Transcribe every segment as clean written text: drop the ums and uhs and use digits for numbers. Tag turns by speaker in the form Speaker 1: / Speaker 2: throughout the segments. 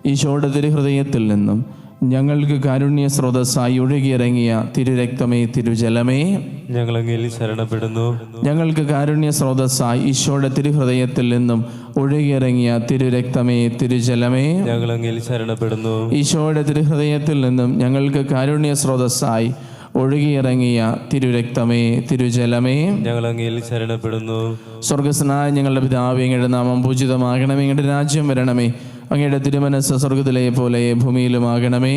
Speaker 1: ഈശോയുടെ തിരുഹൃദയത്തിൽ നിന്നും ഞങ്ങൾക്ക് കാരുണ്യ സ്രോതസ്സായി ഒഴുകിയിറങ്ങിയ തിരുരക്തമേ, തിരുജലമേ,
Speaker 2: ഞങ്ങളങ്ങയിൽ ശരണപ്പെടുന്നു.
Speaker 1: ഞങ്ങൾക്ക് കാരുണ്യ സ്രോതസ്സായി ഈശോയുടെ തിരുഹൃദയത്തിൽ നിന്നും ഒഴുകിയിറങ്ങിയ തിരുരക്തമേ, തിരുജലമേ,
Speaker 2: ഞങ്ങളങ്ങയിൽ ശരണപ്പെടുന്നു.
Speaker 1: ഈശോയുടെ തിരുഹൃദയത്തിൽ നിന്നും ഞങ്ങൾക്ക് കാരുണ്യ സ്രോതസ്സായി ഒഴുകിയിറങ്ങിയ തിരുരക്തമേ, തിരുജലമേ,
Speaker 2: ഞങ്ങളങ്ങയിൽ ശരണപ്പെടുന്നു.
Speaker 1: സ്വർഗസ്നായ ഞങ്ങളുടെ പിതാവേ, അങ്ങയുടെ നാമം പൂജിതമാകണമേ, അങ്ങയുടെ രാജ്യം വരണമേ, അങ്ങയുടെ തിരുമനസ്സ് സ്വർഗത്തിലെ പോലെ ഭൂമിയിലുമാകണമേ.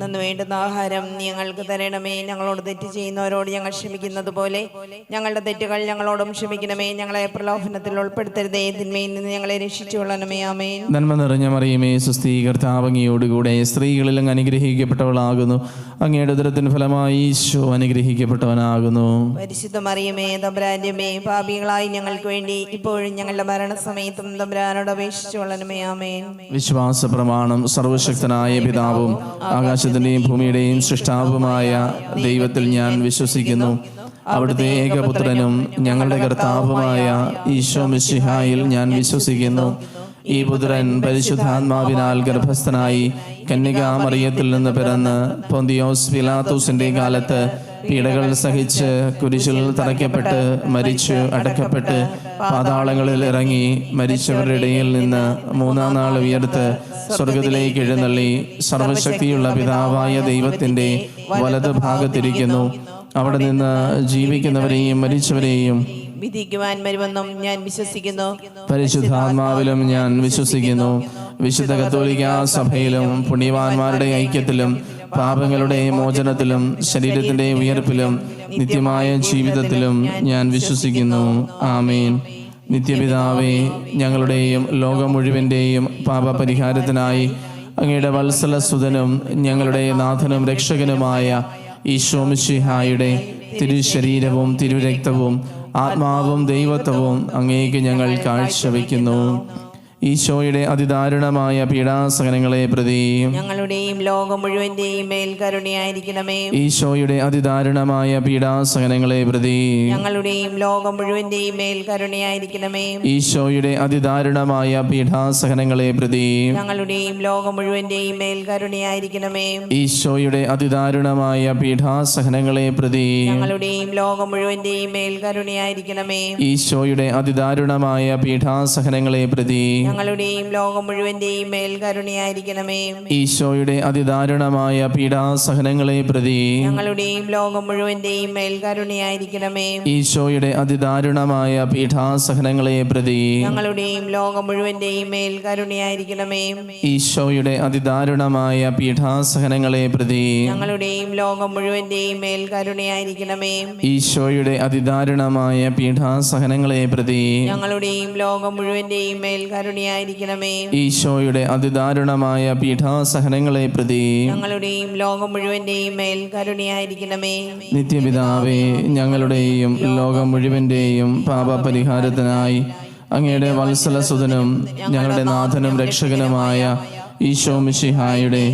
Speaker 3: അന്നു വേണ്ടുന്ന ആഹാരം ഞങ്ങൾക്ക് തരണമേ. ഞങ്ങളോട് തെറ്റ് ചെയ്യുന്നവരോട് ഞങ്ങൾ ക്ഷമിക്കുന്നത് പോലെ ഞങ്ങളുടെ തെറ്റുകൾ ഞങ്ങളോടും ക്ഷമിക്കണമേ. ഞങ്ങളെ പ്രലോഭനത്തിൽ ഉൾപ്പെടുത്തരുതേ, തിന്മയിൽ നിന്ന് ഞങ്ങളെ രക്ഷിച്ചുകൊള്ളണമേ. ആമേൻ.
Speaker 1: നന്മ നിറഞ്ഞ മറിയമേ, സുസ്ഥീ, കർത്താവ് അങ്ങയോടുകൂടെ സ്ത്രീകളിൽ അങ്ങ് അനുഗ്രഹിക്കപ്പെട്ടവളാകുന്നു. അങ്ങയുടെ ഉദരത്തിന് ഫലമായി ഈശോ അനുഗ്രഹിക്കപ്പെട്ടവനാകുന്നു.
Speaker 3: പരിശുദ്ധ മറിയമേ, തമ്പുരാന്റെ അമ്മേ, പാപികളായി ഞങ്ങൾക്ക് വേണ്ടി ഇപ്പോഴും ഞങ്ങളുടെ മരണസമയത്തും തമ്പുരാനോട് അപേക്ഷിച്ചുകൊള്ളണമേ. ആമേൻ.
Speaker 1: വിശ്വാസ പ്രമാണം. സർവശക്തനായ പിതാവും ആകാശത്തിൻ്റെയും ഭൂമിയുടെയും സൃഷ്ടാവുമായ ദൈവത്തിൽ ഞാൻ വിശ്വസിക്കുന്നു. അവിടുത്തെ ഏകപുത്രനും ഞങ്ങളുടെ കർത്താവുമായ ഈശോ മിശിഹായിൽ ഞാൻ വിശ്വസിക്കുന്നു. ഈ പുത്രൻ പരിശുദ്ധാത്മാവിനാൽ ഗർഭസ്ഥനായി കന്യകാമറിയത്തിൽ നിന്ന് പിറന്ന് പൊന്തിയോസ് പിലാത്തോസിന്റെ കാലത്ത് പീഡകൾ സഹിച്ച് കുരിശിൽ തറയ്ക്കപ്പെട്ട് മരിച്ചു അടക്കപ്പെട്ട് പാതാളങ്ങളിൽ ഇറങ്ങി മരിച്ചവരുടെ ഇടയിൽ നിന്ന് മൂന്നാം നാൾ ഉയർത്ത് സ്വർഗത്തിലേക്ക് എഴുന്നള്ളി സർവശക്തിയുള്ള പിതാവായ ദൈവത്തിന്റെ വലത് ഭാഗത്തിരിക്കുന്നു. അവിടെ നിന്ന് ജീവിക്കുന്നവരെയും മരിച്ചവരെയും
Speaker 3: വിധിക്കുവാൻ വരുമെന്നും ഞാൻ വിശ്വസിക്കുന്നു.
Speaker 1: പരിശുദ്ധാത്മാവിലും ഞാൻ വിശ്വസിക്കുന്നു. വിശുദ്ധ കത്തോലിക്കാ സഭയിലും പുണ്യവാന്മാരുടെ ഐക്യത്തിലും പാപങ്ങളുടെ മോചനത്തിലും ശരീരത്തിന്റെ ഉയർപ്പിലും നിത്യമായ ജീവിതത്തിലും ഞാൻ വിശ്വസിക്കുന്നു. ആമേൻ. നിത്യപിതാവേ, ഞങ്ങളുടെയും ലോകം മുഴുവൻ്റെയും പാപപരിഹാരത്തിനായി അങ്ങയുടെ വത്സലസുതനും ഞങ്ങളുടെ നാഥനും രക്ഷകനുമായ ഈശോ മിശിഹായുടെ തിരുശരീരവും തിരുരക്തവും ആത്മാവും ദൈവത്വവും അങ്ങേക്ക് ഞങ്ങൾ കാഴ്ചവെക്കുന്നു. ഈശോയുടെ അതിദാരുണമായ പീഡാസഹനങ്ങളെ പ്രതി
Speaker 3: ഞങ്ങളുടെയും ലോകം മുഴുവന്റെയും മേൽ കരുണയായിരിക്കണമേ.
Speaker 1: ഈശോയുടെ അതിദാരുണമായ പീഡാസഹനങ്ങളെ പ്രതി
Speaker 3: ഞങ്ങളുടെയും ലോകം മുഴുവന്റെയും മേൽ കരുണയായിരിക്കണമേ.
Speaker 1: ഈശോയുടെ അതിദാരുണമായ പീഡാസഹനങ്ങളെ പ്രതി
Speaker 3: ഞങ്ങളുടെയും ലോകം മുഴുവന്റെയും മേൽ കരുണയായിരിക്കണമേ.
Speaker 1: ഈശോയുടെ അതിദാരുണമായ പീഡാസഹനങ്ങളെ പ്രതി
Speaker 3: ഞങ്ങളുടെയും ലോകം മുഴുവന്റെയും മേൽ കരുണയായിരിക്കണമേ.
Speaker 1: ഈശോയുടെ അതിദാരുണമായ പീഡാസഹനങ്ങളെ പ്രതി
Speaker 3: ഞങ്ങളുടെയും ലോകം മുഴുവന്റെയും മേൽ കരുണയായിരിക്കണമേ.
Speaker 1: ഈശോയുടെ അതിദാരുണമായ പീഡാസഹനങ്ങളെ പ്രതി
Speaker 3: ഞങ്ങളുടെയും ലോകം മുഴുവന്റെയും മേൽ കരുണയായിരിക്കണമേ.
Speaker 1: ഈശോയുടെ അതിദാരുണമായ പീഡാസഹനങ്ങളെ പ്രതി
Speaker 3: ഞങ്ങളുടെയും ലോകം മുഴുവന്റെയും മേൽ കരുണയായിരിക്കണമേ.
Speaker 1: ഈശോയുടെ അതിദാരുണമായ പീഡാസഹനങ്ങളെ പ്രതി
Speaker 3: ഞങ്ങളുടെയും ലോകം മുഴുവന്റെയും മേൽ കരുണയായിരിക്കണമേ.
Speaker 1: ഈശോയുടെ അതിദാരുണമായ പീഡാസഹനങ്ങളെ പ്രതി
Speaker 3: ഞങ്ങളുടെയും ലോകം മുഴുവന്റെയും മേൽ കരുണയായിരിക്കണമേ.
Speaker 1: ഈശോയുടെ അതിദാരുണമായ പീഡാസഹനങ്ങളെ പ്രതി
Speaker 3: ഞങ്ങളുടെയും ലോകം മുഴുവന്റെയും മേൽ കരുണയായിരിക്കണമേ.
Speaker 1: നിത്യപിതാവേ, ഞങ്ങളുടെയും ലോകം മുഴുവന്റെയും പാപപരിഹാരത്തിനായി അങ്ങയുടെ വത്സലസുതനും ഞങ്ങളുടെ നാഥനും രക്ഷകനുമായ ഈശോ മിശിഹായുടെ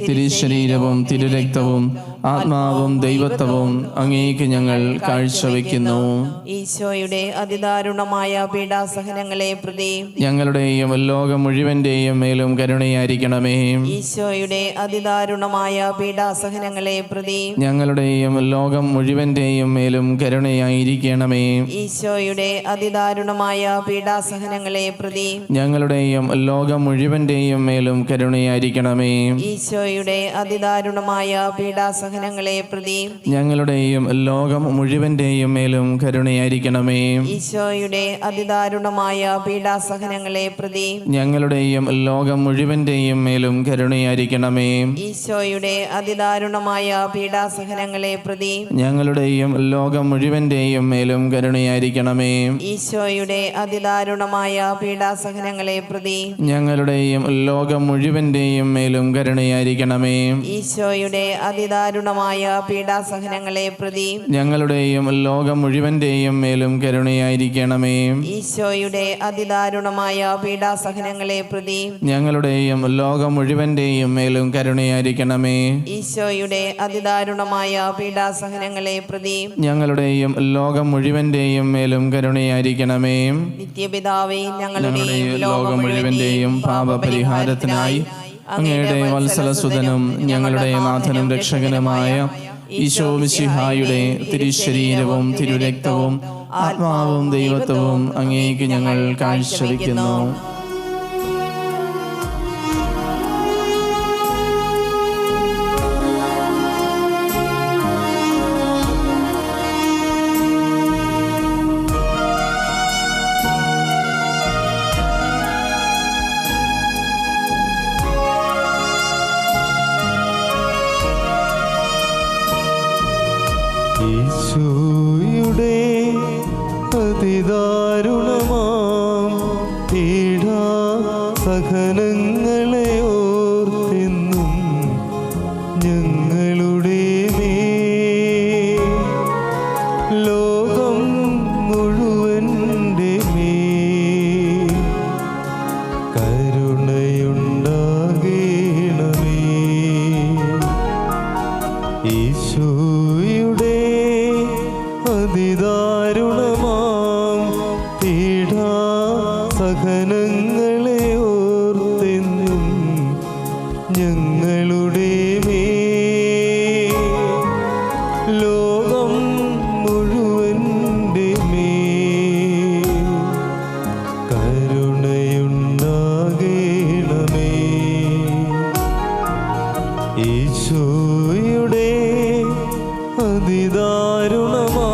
Speaker 1: തിരുശരീരവും തിരുരക്തവും ആത്മാവും ദൈവത്വവും അങ്ങേക്ക് ഞങ്ങൾ കാഴ്ചവെക്കുന്നു.
Speaker 3: ഈശോയുടെ അതിദാരുണമായ പീഡാസഹനങ്ങളെ പ്രതി
Speaker 1: ഞങ്ങളുടെയും ലോകം മുഴുവന്റെയും മേലും കരുണയായിരിക്കണമേ.
Speaker 3: ഈശോയുടെ അതിദാരുണമായ പീഡാസഹനങ്ങളെ പ്രതി
Speaker 1: ഞങ്ങളുടെയും ലോകം മുഴുവന്റെയും മേലും കരുണയായിരിക്കണമേ.
Speaker 3: ഈശോയുടെ അതിദാരുണമായ പീഡാസഹനങ്ങളെ പ്രതി
Speaker 1: ഞങ്ങളുടെയും ലോകം മുഴുവന്റെയും മേലും കരുണയായിരിക്കണമേ.
Speaker 3: ഈശോയുടെ അതിദാരുണമായ പീഡാസഹനങ്ങളെ പ്രതി
Speaker 1: ഞങ്ങളുടെയും ലോകം മുഴുവന്റെയും മേലും കരുണയായിരിക്കണമേ.
Speaker 3: ഈശോയുടെ അതിദാരുണമായ പീഡാസഹനങ്ങളെ പ്രതി
Speaker 1: ഞങ്ങളുടെയും ലോകം മുഴുവന്റെയും മേലും കരുണയായിരിക്കണമേ.
Speaker 3: ഈശോയുടെ അതിദാരുണമായ പീഡാസഹനങ്ങളെ പ്രതി
Speaker 1: ഞങ്ങളുടെയും ലോകം മുഴുവന്റെയും മേലും കരുണയായിരിക്കണമേ.
Speaker 3: ഈശോയുടെ അതിദാരുണമായ പീഡാസഹനങ്ങളെ പ്രതി
Speaker 1: ഞങ്ങളുടെയും ലോകം മുഴുവന്റെയും മേലും കരുണയായിരിക്കണമേ.
Speaker 3: ഈശോയുടെ അതിദാരുണമായ പീഡാസഹനങ്ങളെ പ്രതി
Speaker 1: ഞങ്ങളുടെയും ലോകം മുഴുവന്റെയും മേലും കരുണയായിരിക്കണമേ.
Speaker 3: ഈശോയുടെ അതിദാരുണമായ പീഡാസഹനങ്ങളെ പ്രതി
Speaker 1: ഞങ്ങളുടെയും ലോകം മുഴുവന്റെയും മേലും കരുണയായിരിക്കണമേ.
Speaker 3: ഈശോയുടെ അതിദാരുണമായ പീഡാസഹനങ്ങളെ പ്രതി
Speaker 1: ഞങ്ങളുടെയും ലോകം മുഴുവന്റെയും മേലും കരുണയായിരിക്കണമേ.
Speaker 3: നിത്യപിതാവേ,
Speaker 1: ഞങ്ങളുടെയും ലോകം മുഴുവന്റെയും പാപപരിഹാരത്തിനായി അങ്ങയുടെ വത്സലസുതനും ഞങ്ങളുടെ നാഥനും രക്ഷകനുമായ ഈശോ മിശിഹായുടെ തിരുശരീരവും തിരുരക്തവും ആത്മാവും ദൈവത്വവും അങ്ങേക്ക് ഞങ്ങൾ കാഴ്ചവെക്കുന്നു.
Speaker 2: ഈശോയുടെ അതിദാരുണമാം പീഡാസഹനങ്ങളെ ഓർത്തെന്നും ഞങ്ങളുടെ മേൽ ലോകം മുഴുവൻ്റെ മേൽ കരുണയുണ്ടാകണമേ. ഈശോയുടെ അതിദാരുണമാം പീഡാസഹനങ്ങളെ ഓർത്തെന്നും ഞങ്ങളുടെ മേൽ ലോകം മുഴുവൻ്റെ മേൽ കരുണയുണ്ടാകണമേ. ഈശോയുടെ അതിദാരുണമാം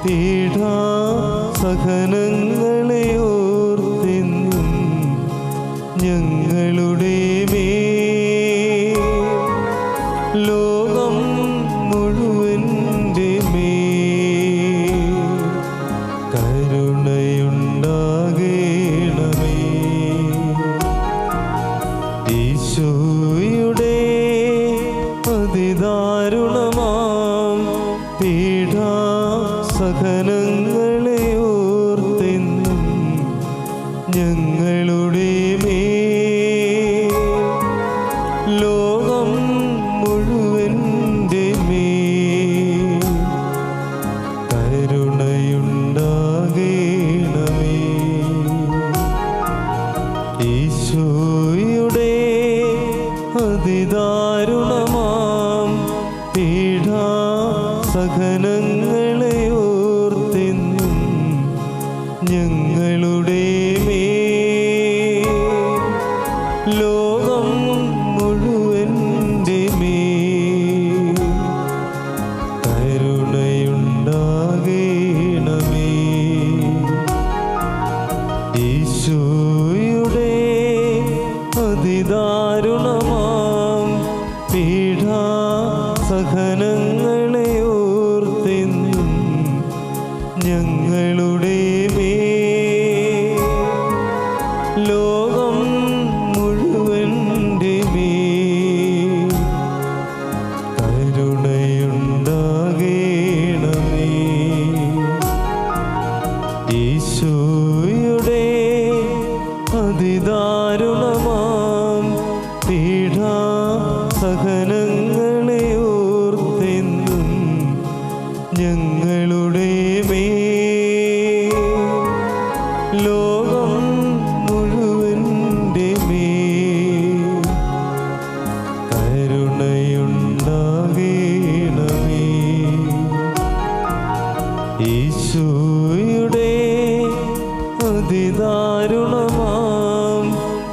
Speaker 2: പീഡാസഹനങ്ങളെ ഓർത്തെന്നും ഞങ്ങളുടെ മേൽ ലോകം മുഴുവൻ്റെ മേൽ കരുണയുണ്ടാകണമേ. ഈശോയുടെ അതിദാരുണമാം പീഡാസഹനങ്ങളെ ഓർത്തെന്നും ഞങ്ങളുടെ മേൽ ലോകം മുഴുവൻ്റെ മേൽ കരുണയുണ്ടാകണമേ. ഈശോയുടെ അതിദാരുണമാം പീഡാസഹനങ്ങളെ ഓർത്തെന്നും ഞങ്ങളുടെ മേൽ ലോകം മുഴുവൻ്റെ മേൽ കരുണയുണ്ടാകണമേ. ഈശോയുടെ അതിദാരുണമാം പീഡാസഹനങ്ങളെ ഓർത്തെന്നും ഞങ്ങളുടെ മേൽ ലോകം മുഴുവൻ്റെ മേൽ കരുണയുണ്ടാകണമേ. ഈശോയുടെ അതിദാരുണമാം പീഡാസഹനങ്ങളെ ഓർത്തെന്നും ഞങ്ങളുടെ മേൽ ലോകം മുഴുവൻ്റെ മേൽ കരുണയുണ്ടാകണമേ. ഈശോയുടെ അതിദാരുണമാം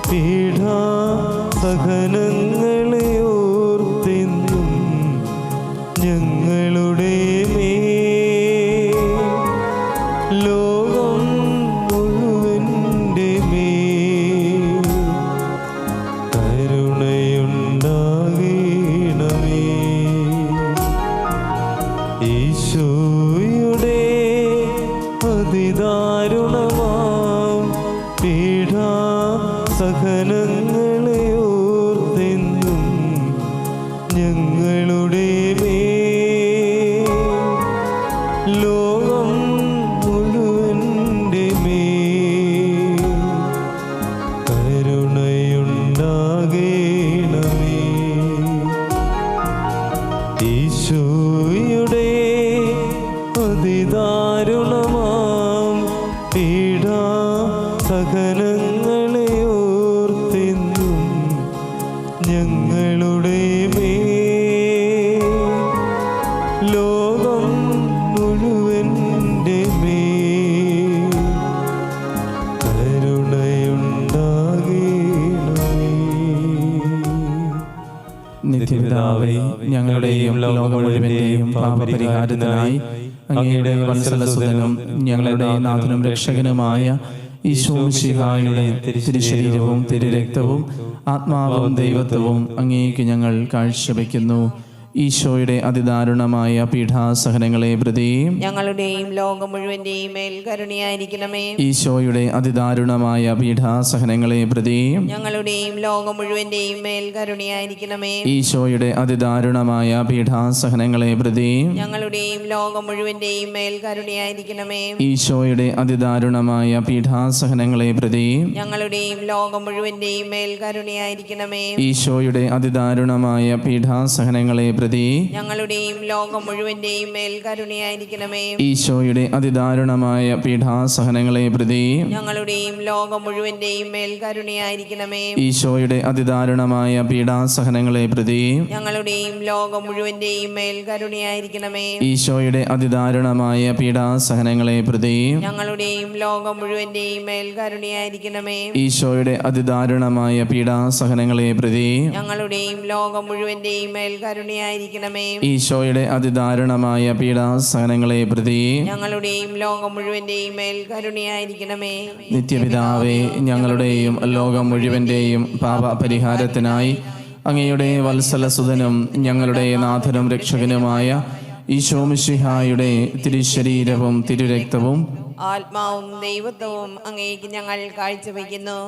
Speaker 2: പീഡാസഹനങ്ങളെ ഓർത്തെന്നും ഞങ്ങളുടെ മേൽ ലോകം മുഴുവൻ്റെ മേൽ കരുണയുണ്ടാകണമേ. ഈശോയുടെ അതിദാരുണമാം പീഡാസഹനങ്ങളെ ഓർത്തെന്നും ഞങ്ങളുടെ മേൽ ലോകം മുഴുവൻ്റെ മേൽ കരുണയുണ്ടാകണമേ.
Speaker 1: നിത്യപിതാവേ, ഞങ്ങളുടെയും ലോകം മുഴുവന്റെയും പാപപരിഹാരത്തിനായി അങ്ങയുടെ വത്സലസുതനും ഞങ്ങളുടെ നാഥനും രക്ഷകനുമായ ഈശോ മിശിഹായുടെ തിരുശരീരവും തിരുരക്തവും ആത്മാവും ദൈവത്വവും അങ്ങേക്ക് ഞങ്ങൾ കാഴ്ചവെക്കുന്നു. ഈശോയുടെ അതിദാരുണമായ പീഠാസഹനങ്ങളെ പ്രതിയും
Speaker 3: ഞങ്ങളുടെയും ലോകം മുഴുവന്റെയും മേൽ കരുണയായിരിക്കണമേ.
Speaker 1: ഈശോയുടെ അതിദാരുണമായ പീഠാസഹനങ്ങളെ പ്രതിയും
Speaker 3: ഞങ്ങളുടെയും ലോകം മുഴുവന്റെയും മേൽ കരുണയായിരിക്കണമേ.
Speaker 1: ഈശോയുടെ അതിദാരുണമായ പീഠാസഹനങ്ങളെ പ്രതിയും
Speaker 3: ഞങ്ങളുടെയും ലോകം മുഴുവന്റെയും മേൽ കരുണയായിരിക്കണമേ.
Speaker 1: ഈശോയുടെ അതിദാരുണമായ പീഠാസഹനങ്ങളെ പ്രതിയും
Speaker 3: ഞങ്ങളുടെയും ലോകം മുഴുവന്റെയും മേൽ കരുണയായിരിക്കണമേ.
Speaker 1: ഈശോയുടെ അതിദാരുണമായ പീഠാസഹനങ്ങളെ പ്രതി
Speaker 3: ഞങ്ങളുടെയും ലോകം മുഴുവന്റെയും മേൽ കരുണയായിരിക്കണമേ.
Speaker 1: ഈശോയുടെ അതിദാരുണമായ പീഠാസഹനങ്ങളെ പ്രതി
Speaker 3: ഞങ്ങളുടെയും ലോകം മുഴുവന്റെയും മേൽ കരുണയായിരിക്കണമേ.
Speaker 1: ഈശോയുടെ അതിദാരുണമായ പീഠാസഹനങ്ങളെ പ്രതി
Speaker 3: ഞങ്ങളുടെയും ലോകം മുഴുവന്റെയും മേൽ കരുണയായിരിക്കണമേ.
Speaker 1: ഈശോയുടെ അതിദാരുണമായ പീഠാസഹനങ്ങളെ പ്രതി
Speaker 3: ഞങ്ങളുടെയും ലോകം മുഴുവന്റെയും മേൽ കരുണയായിരിക്കണമേ.
Speaker 1: ഈശോയുടെ അതിദാരുണമായ പീഠാസഹനങ്ങളെ പ്രതി
Speaker 3: ഞങ്ങളുടെയും ലോകം മുഴുവന്റെയും മേൽ കരുണയായിരിക്കണമേ.
Speaker 1: ഈശോയുടെ അതിദാരുണമായ പീഠാസഹനങ്ങളെ പ്രതി
Speaker 3: ഞങ്ങളുടെയും ലോകം മുഴുവന്റെയും മേൽ കരുണയായിരിക്കണമേ.
Speaker 1: നിത്യപിതാവേ, ഞങ്ങളുടെയും ലോകം മുഴുവന്റെയും പാപപരിഹാരത്തിനായി അങ്ങയുടെ വത്സലസുതനും ഞങ്ങളുടെ നാഥനും രക്ഷകനുമായ ഈശോ മിശിഹായുടെ തിരുശരീരവും തിരുരക്തവും
Speaker 3: ആത്മാവും ദൈവത്വവും അങ്ങേക്ക് ഞങ്ങൾ കാഴ്ചവെക്കുന്നു.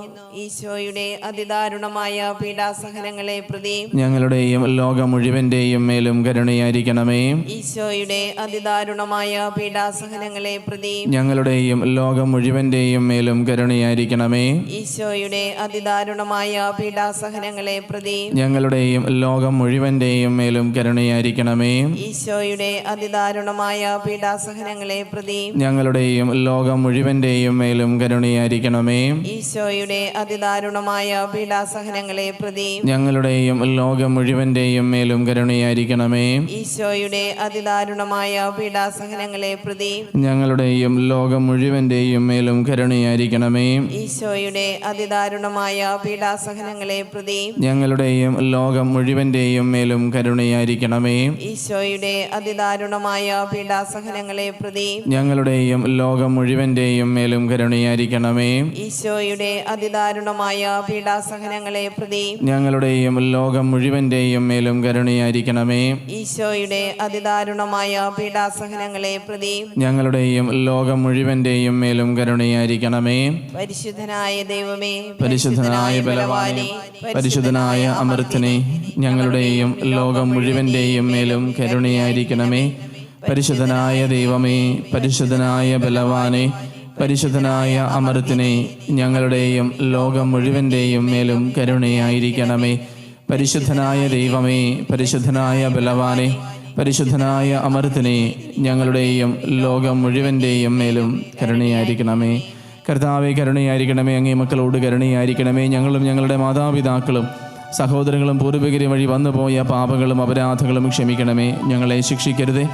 Speaker 3: ഈശോയുടെ അതിദാരുണമായ പീഡാസഹനങ്ങളെ പ്രതി
Speaker 1: ഞങ്ങളുടെയും ലോകം മുഴുവന്റെയും മേലും കരുണയായിരിക്കണമേ.
Speaker 3: ഈശോയുടെ അതിദാരുണമായ പീഡാസഹനങ്ങളെ പ്രതി
Speaker 1: ഞങ്ങളുടെയും ലോകം മുഴുവന്റെയും മേലും കരുണയായിരിക്കണമേ.
Speaker 3: ഈശോയുടെ അതിദാരുണമായ പീഡാസഹനങ്ങളെ പ്രതി
Speaker 1: ഞങ്ങളുടെയും ലോകം മുഴുവന്റെയും മേലും കരുണയായിരിക്കണമേ.
Speaker 3: ഈശോയുടെ അതിദാരുണമായ പീഡാസഹനങ്ങളെ പ്രതി
Speaker 1: ഞങ്ങളുടെയും ലോകം മുഴുവന്റെയും മേലും കരുണയായിരിക്കണമേ.
Speaker 3: ഈശോയുടെ അതിദാരുണമായ പീഡാസഹനങ്ങളെ പ്രതി
Speaker 1: ഞങ്ങളുടെയും ലോകം മുഴുവന്റെയും മേലും കരുണയായിരിക്കണമേ.
Speaker 3: ഈശോയുടെ അതിദാരുണമായ പീഡാസഹനങ്ങളെ പ്രതി
Speaker 1: ഞങ്ങളുടെയും ലോകം മുഴുവന്റെയും മേലും കരുണയായിരിക്കണമേ.
Speaker 3: ഈശോയുടെ അതിദാരുണമായ പീഡാസഹനങ്ങളെ പ്രതി
Speaker 1: ഞങ്ങളുടെയും ലോകം മുഴുവന്റെയും മേലും കരുണയായിരിക്കണമേ.
Speaker 3: ഈശോയുടെ അതിദാരുണമായ പീഡാസഹനങ്ങളെ പ്രതി
Speaker 1: ഞങ്ങളുടെയും ലോകം മുഴുവന്റെയും മേലും കരുണയായിരിക്കണമേ.
Speaker 3: ഈശോയുടെ അതിദാരുണമായ പീഡാസഹനങ്ങളെ പ്രതി
Speaker 1: ഞങ്ങളുടെയും ലോകം മുഴുവന്റെയും മേലും കരുണയായിരിക്കണമേ.
Speaker 3: ഈശോയുടെ അതിദാരുണമായ പീഡാസഹനങ്ങളെ പ്രതി
Speaker 1: ഞങ്ങളുടെയും ലോകം മുഴുവന്റെയും മേലും കരുണയായിരിക്കണമേ.
Speaker 3: പരിശുദ്ധനായ ദൈവമേ,
Speaker 1: പരിശുദ്ധനായ ബലവാനേ, പരിശുദ്ധനായ അമർത്തനെ, ഞങ്ങളുടെയും ലോകം മുഴുവന്റെയും മേലും കരുണയായിരിക്കണമേ. പരിശുദ്ധനായ ദൈവമേ, പരിശുദ്ധനായ ബലവാനേ, പരിശുദ്ധനായ അമർത്തിനെ, ഞങ്ങളുടെയും ലോകം മുഴുവന്റെയും മേലും കരുണയായിരിക്കണമേ. പരിശുദ്ധനായ ദൈവമേ, പരിശുദ്ധനായ ബലവാനേ, പരിശുദ്ധനായ അമർത്തിനെ, ഞങ്ങളുടെയും ലോകം മുഴുവന്റെയും മേലും കരുണയായിരിക്കണമേ. കർത്താവേ, കരുണയായിരിക്കണമേ. അങ്ങേ മക്കളോട് കരുണയായിരിക്കണമേ. ഞങ്ങളും ഞങ്ങളുടെ മാതാപിതാക്കളും സഹോദരങ്ങളും പൂർവികരും വഴി വന്നുപോയ പാപങ്ങളും അപരാധങ്ങളും ക്ഷമിക്കണമേ. ഞങ്ങളെ ശിക്ഷിക്കരുതേ,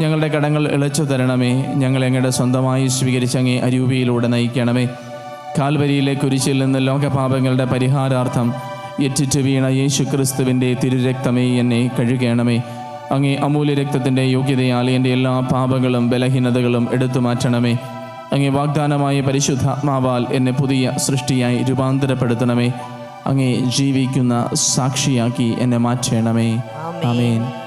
Speaker 1: ഞങ്ങളുടെ കടങ്ങൾ ഇളച്ചു തരണമേ. ഞങ്ങളെ അങ്ങയുടെ സ്വന്തമായി സ്വീകരിച്ച് അങ്ങേ അരൂപിയിലൂടെ നയിക്കണമേ. കാൽവരിയിലെ കുരിശിൽ നിന്ന് ലോകപാപങ്ങളുടെ പരിഹാരാർത്ഥം എറ്റിറ്റ് വീണ യേശു ക്രിസ്തുവിൻ്റെ തിരുരക്തമേ എന്നെ കഴുകണമേ. അങ്ങേ അമൂല്യ രക്തത്തിൻ്റെ യോഗ്യതയാൽ എൻ്റെ എല്ലാ പാപങ്ങളും ബലഹീനതകളും എടുത്തു മാറ്റണമേ. അങ്ങേ വാഗ്ദാനമായ പരിശുദ്ധാത്മാവാൽ എന്നെ പുതിയ സൃഷ്ടിയായി രൂപാന്തരപ്പെടുത്തണമേ. അങ്ങേ ജീവിക്കുന്ന സാക്ഷിയാക്കി എന്നെ മാറ്റണമേ. ആമേൻ.